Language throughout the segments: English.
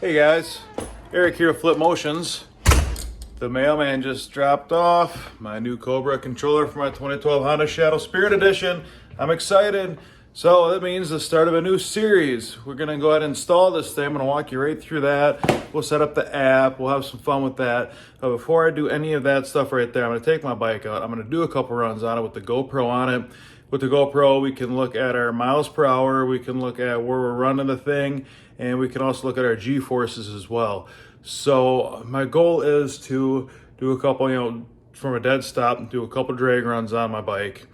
Hey guys, Eric here with Flip Motions. The mailman just dropped off my new COBRA controller for my 2012 Honda Shadow Spirit Edition. I'm excited. So that means the start of a new series. We're gonna go ahead and install this thing. I'm gonna walk you right through that. We'll set up the app, we'll have some fun with that. But before I do any of that stuff right there, I'm gonna take my bike out. I'm gonna do a couple runs on it with the GoPro on it. With the GoPro, we can look at our miles per hour, we can look at where we're running the thing, and we can also look at our G-forces as well. So my goal is to do a couple, from a dead stop, do a couple drag runs on my bike,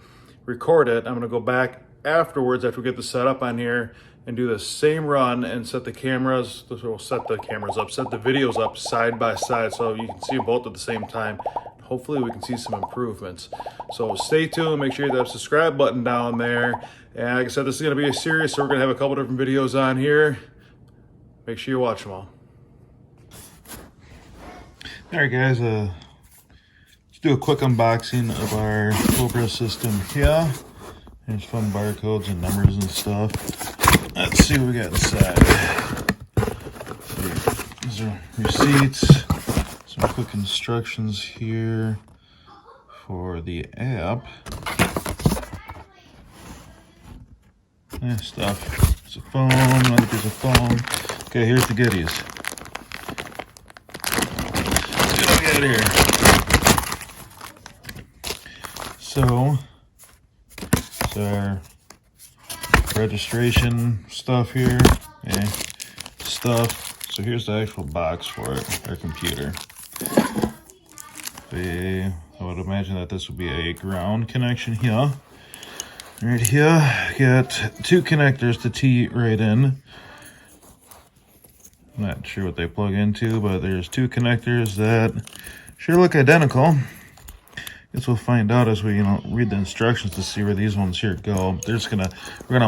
record it. I'm gonna go back afterwards after we get the setup on here and do the same run and set the cameras, we'll set the videos up side by side so you can see them both at the same time. Hopefully we can see some improvements. So stay tuned, make sure you hit that subscribe button down there. And like I said, this is gonna be a series, so we're gonna have a couple different videos on here. Make sure you watch them all. All right guys, let's do a quick unboxing of our COBRA system here. There's fun barcodes and numbers and stuff. Let's see what we got inside. These are receipts. Some quick instructions here for the app. Stuff. It's a phone, another piece of phone. Okay, here's the goodies. What do we got here? So, it's our registration stuff here. Okay, stuff. So here's the actual box for it, our computer. I would imagine that this would be a ground connection here. Right here, got two connectors to tee right in. Not sure what they plug into, but there's two connectors that sure look identical. Guess we'll find out as we read the instructions to see where these ones here go. We're gonna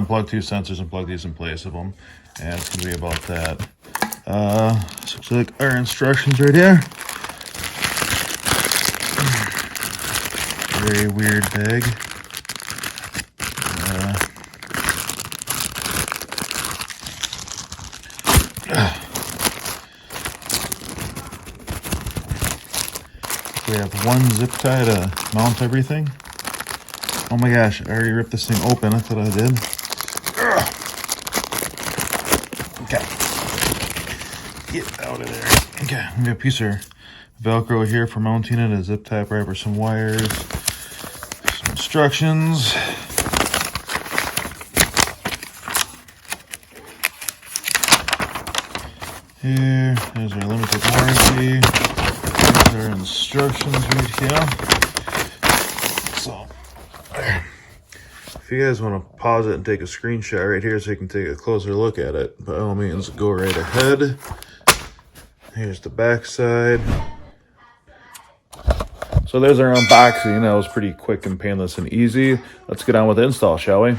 unplug two sensors and plug these in place of them, and it's gonna be about that. This looks like our instructions right here. Very weird bag. We have one zip tie to mount everything. Oh my gosh, I already ripped this thing open. I thought I did. Okay. Get out of there. Okay, we got a piece of Velcro here for mounting it, a zip tie wrapper, some wires, some instructions. Here, there's our limited warranty. There's our instructions right here. So, if you guys want to pause it and take a screenshot right here so you can take a closer look at it, by all means, go right ahead. Here's the back side. So there's our unboxing. That was pretty quick and painless and easy. Let's get on with the install, shall we?